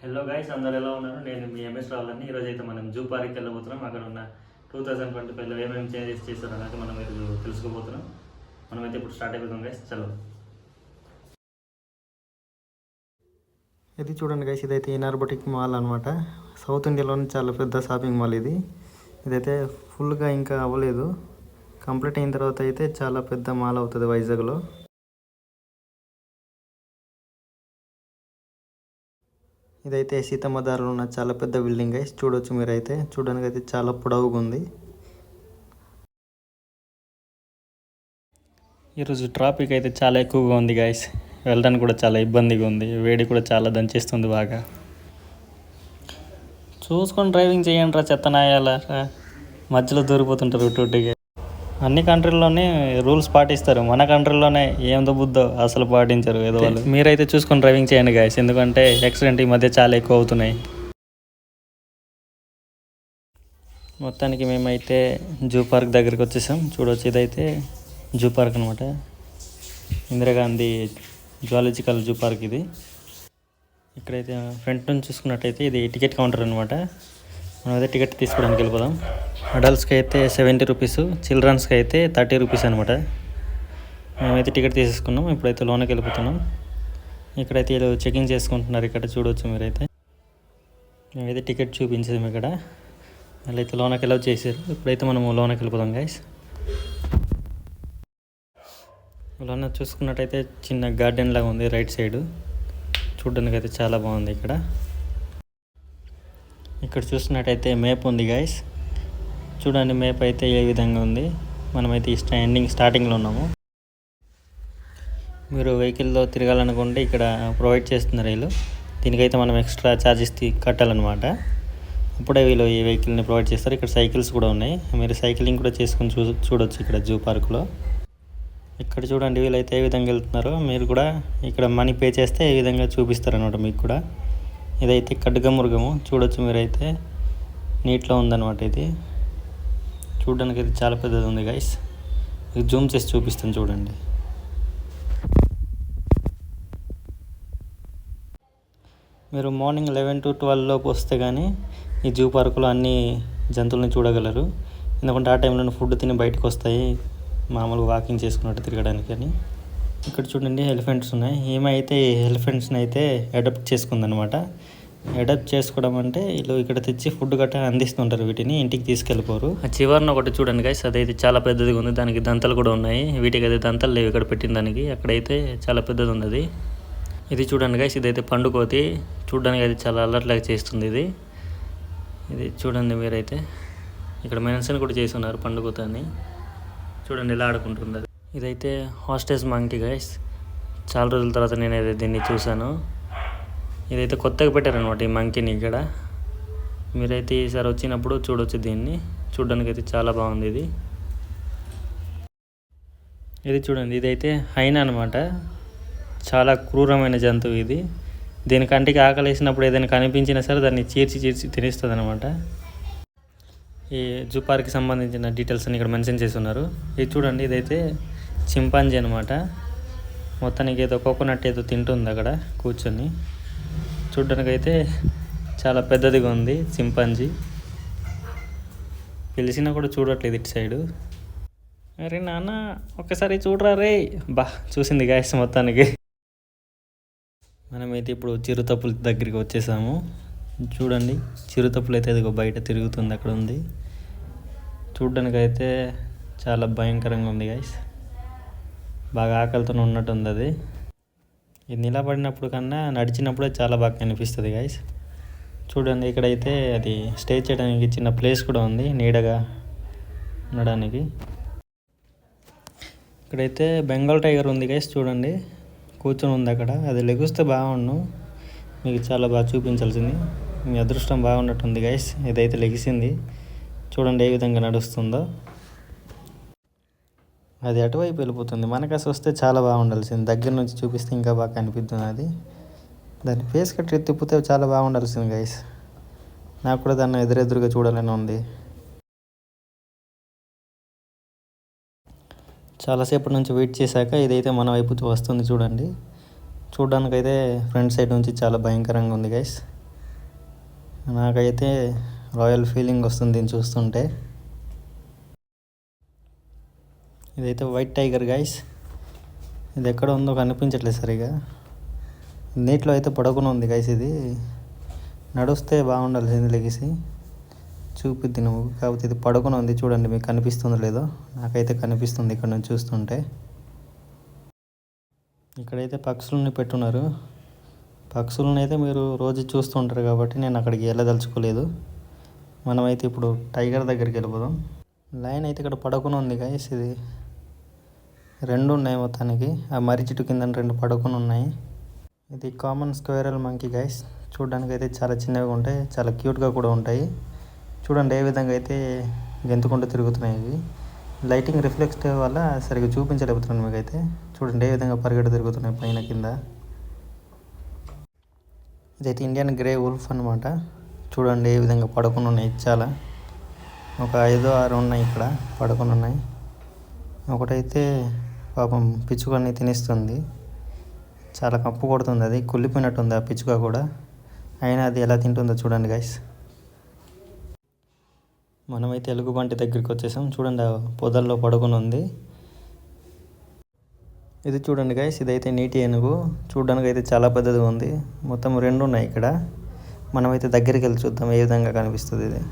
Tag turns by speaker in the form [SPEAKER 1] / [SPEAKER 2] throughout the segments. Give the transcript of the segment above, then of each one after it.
[SPEAKER 1] Hello guys, అందరు ఎలా ఉన్నారు? నేను మీ ఎంఎస్ రావాలని. ఈరోజు అయితే మనం జూ పార్క్కి వెళ్ళబోతున్నాం. అక్కడ ఉన్న 2025లో ఏమేమి చేంజెస్ చేస్తారో అనేది మనం ఈరోజు తెలుసుకోబోతున్నాం. మనమైతే ఇప్పుడు స్టార్ట్ అయిపోతాం గైస్. చలో.
[SPEAKER 2] ఇది చూడండి గైస్, ఇదైతే ఎనర్బటిక్ మాల్ అనమాట. సౌత్ ఇండియాలోని చాలా పెద్ద షాపింగ్ మాల్ ఇది. ఇదైతే ఫుల్గా ఇంకా అవ్వలేదు. కంప్లీట్ అయిన తర్వాత అయితే చాలా పెద్ద మాల్ అవుతుంది వైజాగ్లో. ఇదైతే సీతమ్మ దారిలో ఉన్న చాలా పెద్ద బిల్డింగ్ గైస్. చూడొచ్చు మీరైతే. చూడడానికి అయితే చాలా పొడవుగా ఉంది.
[SPEAKER 1] ఈరోజు ట్రాఫిక్ అయితే చాలా ఎక్కువగా ఉంది గైస్. వెళ్ళడానికి కూడా చాలా ఇబ్బందిగా ఉంది. వేడి కూడా చాలా దంచేస్తుంది బాగా. చూసుకొని డ్రైవింగ్ చేయండి రా చెత్తనాయాల. మధ్యలో దూరిపోతుంటారు టూటీగా. అన్ని కంట్రీల్లోనే రూల్స్ పాటిస్తారు, మన కంట్రీలోనే ఏం దొబ్బుద్దో అసలు పాటించరు ఏదో వాళ్ళు. మీరైతే చూసుకొని డ్రైవింగ్ చేయండి గాయస్, ఎందుకంటే యాక్సిడెంట్ ఈ మధ్య చాలా ఎక్కువ అవుతున్నాయి. మొత్తానికి మేమైతే జూ పార్క్ దగ్గరికి వచ్చేసాం. చూడవచ్చు, ఇదైతే జూ పార్క్ అనమాట. ఇందిరాగాంధీ జువాలజికల్ జూ పార్క్ ఇది. ఇక్కడైతే ఫ్రంట్ నుంచి చూసుకున్నట్టయితే ఇది టికెట్ కౌంటర్ అనమాట. మనం అయితే టికెట్ తీసుకోవడానికి వెళ్ళిపోదాం. అడల్ట్స్కి అయితే 70 రూపీస్, చిల్డ్రన్స్కి అయితే 30 రూపీస్ అనమాట. మేమైతే టికెట్ తీసేసుకున్నాం. ఇప్పుడైతే లోనకి వెళ్ళిపోతున్నాం. ఇక్కడైతే ఏదో చెకింగ్ చేసుకుంటున్నారు. ఇక్కడ చూడవచ్చు మీరైతే. మేమైతే టికెట్ చూపించాము ఇక్కడ. మళ్ళీ అయితే లోనకి ఎలా చేసారు. ఇప్పుడైతే మనము లోనకి వెళ్ళిపోదాం గైస్. లోన చూసుకున్నట్టయితే చిన్న గార్డెన్ లాగా ఉంది రైట్ సైడ్. చూడడానికి అయితే చాలా బాగుంది. ఇక్కడ చూసినట్టయితే మేప్ ఉంది గైస్. చూడండి మేప్ అయితే ఏ విధంగా ఉంది. మనమైతే స్టార్టింగ్లో ఉన్నాము. మీరు వెహికల్లో తిరగాలనుకుంటే ఇక్కడ ప్రొవైడ్ చేస్తున్నారు వీళ్ళు. దీనికైతే మనం ఎక్స్ట్రా ఛార్జెస్ కట్టాలన్నమాట. అప్పుడే వీళ్ళు ఈ వెహికల్ని ప్రొవైడ్ చేస్తారు. ఇక్కడ సైకిల్స్ కూడా ఉన్నాయి. మీరు సైక్లింగ్ కూడా చేసుకొని చూడొచ్చు ఇక్కడ జూ పార్క్లో. ఇక్కడ చూడండి వీళ్ళైతే ఏ విధంగా వెళ్తున్నారో. మీరు కూడా ఇక్కడ మనీ పే చేస్తే ఏ విధంగా చూపిస్తారు అనమాట మీకు కూడా. ఇదైతే ఖడ్గమృగము. చూడొచ్చు మీరైతే. నీటిలో ఉందన్నమాట ఇది. చూడడానికి అయితే చాలా పెద్దది ఉంది గైస్. ఇది జూమ్ చేసి చూపిస్తాను చూడండి. మీరు మార్నింగ్ 11 to 12 లోపు వస్తే కానీ ఈ జూ పార్కులో అన్ని జంతువులని చూడగలరు. ఎందుకంటే ఆ టైంలో ఫుడ్ తిని బయటకు వస్తాయి, మామూలుగా వాకింగ్ చేసుకున్నట్టు తిరగడానికి అని. ఇక్కడ చూడండి ఎలిఫెంట్స్ ఉన్నాయి. ఏమైతే ఎలిఫెంట్స్ని అయితే అడాప్ట్ చేసుకుందనమాట. అడాప్ట్ చేసుకోవడం అంటే వీళ్ళు ఇక్కడ తెచ్చి ఫుడ్ గట్రా అందిస్తుంటారు. వీటిని ఇంటికి తీసుకెళ్ళిపోరు. ఆ చివరిన ఒకటి చూడండి గైస్, అదైతే చాలా పెద్దదిగా ఉంది. దానికి దంతలు కూడా ఉన్నాయి. వీటికి అయితే దంతలు లేవు ఇక్కడ పెట్టిన దానికి. అక్కడైతే చాలా పెద్దది ఉంది అది. ఇది చూడండి గైస్, ఇదైతే పండుకోతి. చూడడానికి అయితే చాలా అల్లట్లాగా చేస్తుంది ఇది. ఇది చూడండి మీరైతే. ఇక్కడ మెన్షన్ కూడా చేసి ఉన్నారు పండుకోతి అని. చూడండి ఎలా ఆడుకుంటుంది అది. ఇదైతే హాస్టేజ్ మంకీ గైస్. చాలా రోజుల తర్వాత నేనైతే దీన్ని చూశాను. ఇదైతే కొత్తగా పెట్టారనమాట ఈ మంకీని ఇక్కడ. మీరైతే ఈసారి వచ్చినప్పుడు చూడవచ్చు దీన్ని. చూడడానికి అయితే చాలా బాగుంది ఇది. ఇది చూడండి, ఇదైతే హైనా అనమాట. చాలా క్రూరమైన జంతువు ఇది. దీని కంటికి ఆకలి వేసినప్పుడు ఏదైనా కనిపించినా సరే దాన్ని చీర్చి తినేస్తుంది అనమాట. ఈ జూ పార్క్కి సంబంధించిన డీటెయిల్స్ అని ఇక్కడ మెన్షన్ చేసి ఉన్నారు. ఇది చూడండి, ఇదైతే చింపాంజీ అనమాట. మొత్తానికి ఏదో కోకోనట్ ఏదో తింటుంది అక్కడ కూర్చొని. చూడ్డానికి అయితే చాలా పెద్దదిగా ఉంది చింపాంజీ. పిలిచినా కూడా చూడట్లేదు ఇటు సైడు. అరే నాన్న ఒక్కసారి చూడరా రే. చూసింది గాయస్ మొత్తానికి. మనమైతే ఇప్పుడు చిరుతపుల దగ్గరికి వచ్చేసాము. చూడండి, చిరుతపులు అయితే అది బయట తిరుగుతుంది, అక్కడ ఉంది. చూడ్డానికి అయితే చాలా భయంకరంగా ఉంది గాయస్. బాగా ఆకలితో ఉన్నట్టు ఉంది అది. ఇది నిలబడినప్పుడు కన్నా నడిచినప్పుడే చాలా బాగా కనిపిస్తుంది గాయస్. చూడండి, ఇక్కడైతే అది స్టే చేయడానికి చిన్న ప్లేస్ కూడా ఉంది నీడగా ఉండడానికి. ఇక్కడైతే బెంగాల్ టైగర్ ఉంది గైస్. చూడండి కూర్చొని ఉంది అక్కడ. అది లెగుస్తే బాగుండు, మీకు చాలా బాగా చూపించాల్సింది. మీ అదృష్టం బాగున్నట్టుంది గైస్. ఇదైతే లెగిసింది. చూడండి ఏ విధంగా నడుస్తుందో. అది అటువైపు వెళ్ళిపోతుంది. మనకు అసలు వస్తే చాలా బాగుండాల్సింది. దగ్గర నుంచి చూపిస్తే ఇంకా బాగా కనిపిస్తుంది అది. దాన్ని ఫేస్ కట్టి తిప్పితే చాలా బాగుండాల్సింది గైస్. నాకు కూడా దాన్ని ఎదురెదురుగా చూడాలని ఉంది. చాలాసేపటి నుంచి వెయిట్ చేశాక ఇదైతే మన వైపు వస్తుంది చూడండి. చూడడానికైతే ఫ్రంట్ సైడ్ నుంచి చాలా భయంకరంగా ఉంది గైస్. నాకైతే రాయల్ ఫీలింగ్ వస్తుంది దీన్ని చూస్తుంటే. ఇదైతే వైట్ టైగర్ గైస్. ఇది ఎక్కడ ఉందో కనిపించట్లేదు సరిగా. నీటిలో అయితే పడుకుని ఉంది గైస్. ఇది నడుస్తే బాగుండాల్సింది లెగిసి చూపిద్ది నువ్వు, కాకపోతే ఇది పడుకుని ఉంది. చూడండి మీకు కనిపిస్తుందో లేదో, నాకైతే కనిపిస్తుంది ఇక్కడ నుంచి చూస్తుంటే. ఇక్కడైతే పక్షులని పెట్టున్నారు. పక్షులను అయితే మీరు రోజు చూస్తుంటారు కాబట్టి నేను అక్కడికి వెళ్ళదలుచుకోలేదు. మనమైతే ఇప్పుడు టైగర్ దగ్గరికి వెళ్ళిపోదాం. లైన్ అయితే ఇక్కడ పడుకుని ఉంది గైస్. ఇది 2 ఉన్నాయి మొత్తానికి. ఆ మర్రి చెట్టు కింద 2 పడుకుని ఉన్నాయి. ఇది కామన్ స్క్వేరల్ మంకీ గైస్. చూడడానికి అయితే చాలా చిన్నగా ఉంటాయి, చాలా క్యూట్గా కూడా ఉంటాయి. చూడండి ఏ విధంగా అయితే గెంతుకుంటూ తిరుగుతున్నాయి ఇవి. లైటింగ్ రిఫ్లెక్ట్ వల్ల సరిగ్గా చూపించలేకపోతున్నాను మీకైతే. చూడండి ఏ విధంగా పరిగెట్టు తిరుగుతున్నాయి పైన కింద. ఇదైతే ఇండియన్ గ్రే వుల్ఫ్ అనమాట. చూడండి ఏ విధంగా పడుకుని ఉన్నాయి. చాలా ఒక 5-6 ఉన్నాయి ఇక్కడ పడుకుని ఉన్నాయి. ఒకటైతే పాపం పిచ్చుకని తినేస్తుంది. చాలా కప్పు కొడుతుంది, అది కుళ్ళిపోయినట్టుంది ఆ పిచ్చుక కూడా. అయినా అది ఎలా తింటుందో చూడండి గైస్. మనమైతే ఎలుగుబంటి దగ్గరికి వచ్చేసాం. చూడండి ఆ పొదల్లో పడుకుని ఉంది. ఇది చూడండి గైస్, ఇదైతే నీటి ఏనుగు. చూడడానికి అయితే చాలా పెద్దదిగా ఉంది. మొత్తం 2 ఉన్నాయి ఇక్కడ. మనమైతే దగ్గరికి వెళ్ళి చూద్దాం ఏ విధంగా కనిపిస్తుంది ఇది.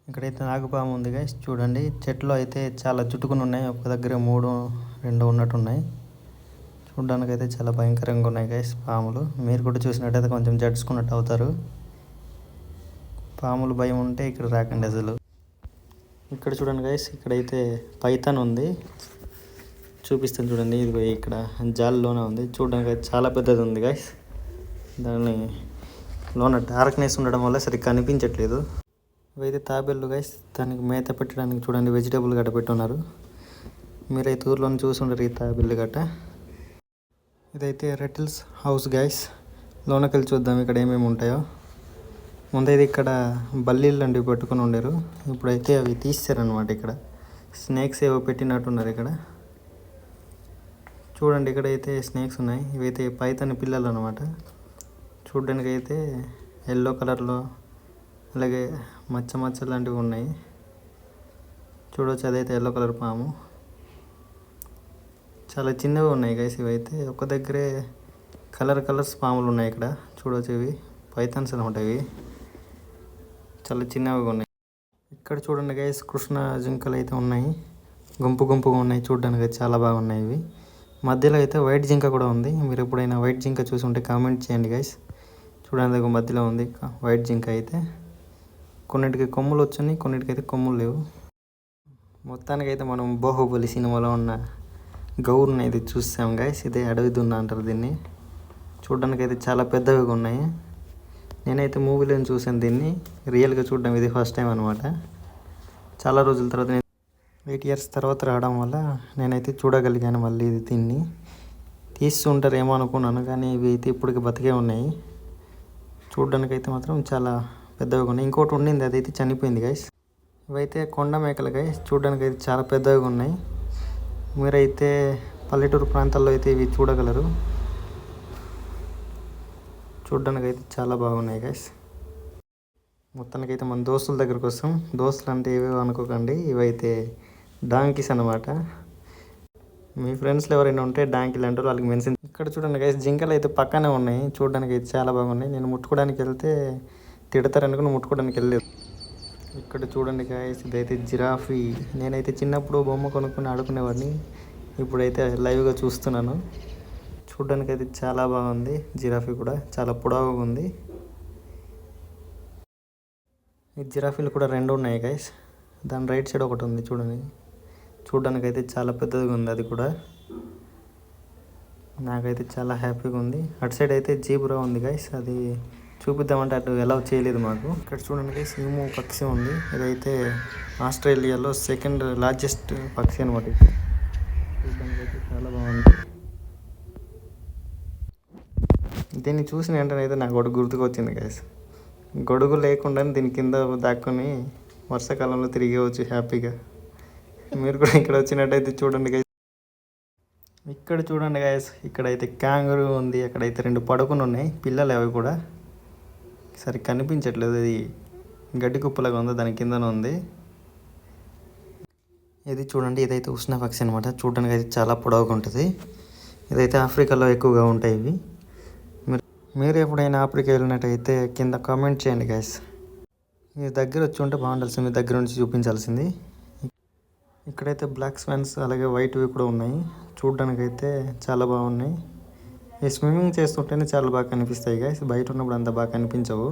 [SPEAKER 1] ఇక్కడైతే నాగుపాము ఉంది గైస్. చూడండి చెట్లు అయితే చాలా చుట్టుకుని ఉన్నాయి. ఒక దగ్గర 2 ఉన్నట్టున్నాయి. చూడడానికి అయితే చాలా భయంకరంగా ఉన్నాయి గైస్ పాములు. మీరు కూడా చూసినట్టయితే కొంచెం జడ్చుకున్నట్టు అవుతారు. పాములు భయం ఉంటే ఇక్కడ రాకండి అసలు. ఇక్కడ చూడండి గైస్, ఇక్కడైతే పైథాన్ ఉంది. చూపిస్తాను చూడండి. ఇది ఇక్కడ జాలిలోనే ఉంది. చూడడానికి అయితే చాలా పెద్దది ఉంది గైస్. దాని లోన డార్క్నెస్ ఉండడం వల్ల సరిగ్గా కనిపించట్లేదు. ఇవైతే తాబేళ్ళు గైస్. దానికి మేత పెట్టడానికి చూడండి వెజిటేబుల్ గట్ట పెట్టున్నారు. మీరైతే ఊర్లో చూసి ఉండరు ఈ తాబేళ్ళు గట్ట. ఇదైతే రెటిల్స్ హౌస్ గైస్. లోనకి వెళ్ళి చూద్దాం ఇక్కడ ఏమేమి ఉంటాయో. ముందైతే ఇక్కడ బల్లీలు అండి పెట్టుకుని ఉండేరు. ఇప్పుడైతే అవి తీసారనమాట. ఇక్కడ స్నేక్స్ ఏవో పెట్టినట్టున్నారు ఇక్కడ. చూడండి ఇక్కడైతే స్నేక్స్ ఉన్నాయి. ఇవైతే పైథాన్ పిల్లలు అనమాట. చూడడానికి అయితే ఎల్లో కలర్లో అలాగే మచ్చ లాంటివి ఉన్నాయి. చూడవచ్చు అదైతే ఎల్లో కలర్ పాము. చాలా చిన్నవి ఉన్నాయి గైస్. ఇవైతే ఒక దగ్గరే కలర్స్ పాములు ఉన్నాయి ఇక్కడ. చూడవచ్చు ఇవి పైథాన్స్ అనమాట. ఇవి చాలా చిన్నవిగా ఉన్నాయి. ఇక్కడ చూడండి గైస్, కృష్ణ జింకలు అయితే ఉన్నాయి. గుంపుగా ఉన్నాయి. చూడడానికి అయితే చాలా బాగున్నాయి ఇవి. మధ్యలో అయితే వైట్ జింక కూడా ఉంది. మీరు ఎప్పుడైనా వైట్ జింక చూసి ఉంటే కామెంట్ చేయండి గైస్. చూడడానికి మధ్యలో ఉంది వైట్ జింక అయితే. కొన్నిటికి కొమ్ములు వచ్చాయి, కొన్నిటికైతే కొమ్ములు లేవు. మొత్తానికైతే మనం బాహుబలి సినిమాలో ఉన్న గౌరుని అయితే చూసాం గైస్. ఇదే అడవి దున్న అంటారు దీన్ని. చూడడానికి అయితే చాలా పెద్దవిగా ఉన్నాయి. నేనైతే మూవీలో చూసాను దీన్ని. రియల్గా చూడడం ఇది ఫస్ట్ టైం అనమాట. చాలా రోజుల తర్వాత 8 years తర్వాత రావడం వల్ల నేనైతే చూడగలిగాను మళ్ళీ ఇది. దీన్ని తీస్తుంటారేమో అనుకున్నాను, కానీ ఇవి అయితే ఇప్పటికి బతికే ఉన్నాయి. చూడడానికి అయితే మాత్రం చాలా పెద్దగా ఉన్నాయి. ఇంకోటి ఉండింది, అదైతే చనిపోయింది గైస్. ఇవైతే కొండ మేకలు గైస్. చూడడానికి అయితే చాలా పెద్దగా ఉన్నాయి. మీరైతే పల్లెటూరు ప్రాంతాల్లో అయితే ఇవి చూడగలరు. చూడడానికి అయితే చాలా బాగున్నాయి గైస్. మొత్తానికైతే మన దోస్తుల దగ్గరకు వస్తాం. దోస్తులు అంటే ఏవేవో అనుకోకండి, ఇవైతే డాంకీస్ అనమాట. మీ ఫ్రెండ్స్లో ఎవరైనా ఉంటే డాంకీలు అంటారు, వాళ్ళకి మెన్షన్. ఇక్కడ చూడండి గైస్, జింకలు అయితే పక్కనే ఉన్నాయి. చూడడానికి అయితే చాలా బాగున్నాయి. నేను ముట్టుకోవడానికి వెళ్తే తిడతారనుకుని ముట్టుకోవడానికి వెళ్ళలేదు. ఇక్కడ చూడండి గైస్, ఇదైతే జిరాఫీ. నేనైతే చిన్నప్పుడు బొమ్మ కొనుక్కొని ఆడుకునేవాడిని. ఇప్పుడైతే లైవ్గా చూస్తున్నాను. చూడడానికి అయితే చాలా బాగుంది. జిరాఫీ కూడా చాలా పొడవుగా ఉంది. ఈ జిరాఫీలు కూడా 2 ఉన్నాయి గైస్. దాని రైట్ సైడ్ ఒకటి ఉంది చూడండి. చూడడానికి అయితే చాలా పెద్దదిగా ఉంది అది కూడా. నాకైతే చాలా హ్యాపీగా ఉంది. అటు సైడ్ అయితే జీబ్రా ఉంది గైస్. అది చూపిద్దామంటే అటు ఎలా చేయలేదు మాకు. ఇక్కడ చూడండి గైస్, ఈము పక్షి ఉంది. ఇదైతే ఆస్ట్రేలియాలో 2nd largest పక్షి అనమాట. చూడడానికి అయితే చాలా బాగుంది. దీన్ని చూసిన వెంటనే అయితే నాకు ఒకటి గుర్తుకు వచ్చింది గైస్. గొడుగు లేకుండా దీని కింద దాక్కుని వర్షాకాలంలో తిరిగేవచ్చు హ్యాపీగా. మీరు కూడా ఇక్కడ వచ్చినట్టయితే చూడండి గైస్.
[SPEAKER 2] ఇక్కడ చూడండి గాయస్, ఇక్కడైతే క్యాంగరూ ఉంది, అక్కడైతే 2 పడుకుని ఉన్నాయి పిల్లలు, అవి కూడా సరి కనిపించట్లేదు. ఇది గడ్డి కుప్పలాగా ఉంది, దాని కిందన ఉంది. ఇది చూడండి, ఇదైతే ఉష్ణ పక్షి అనమాట. చూడడానికి అయితే చాలా పొడవుగా ఉంటుంది. ఇదైతే ఆఫ్రికాలో ఎక్కువగా ఉంటాయి ఇవి. మీరు ఎప్పుడైనా ఆఫ్రికా వెళ్ళినట్టయితే కింద కామెంట్ చేయండి గైస్. మీ దగ్గర వచ్చి ఉంటే బాగుండాల్సింది, మీ దగ్గర నుంచి చూపించాల్సింది. ఇక్కడైతే బ్లాక్ స్వాన్స్ అలాగే వైట్వి కూడా ఉన్నాయి. చూడడానికి అయితే చాలా బాగున్నాయి. ఈ స్విమ్మింగ్ చేస్తుంటేనే చాలా బాగా కనిపిస్తాయి గైస్, బయట ఉన్నప్పుడు అంత బాగా కనిపించవు.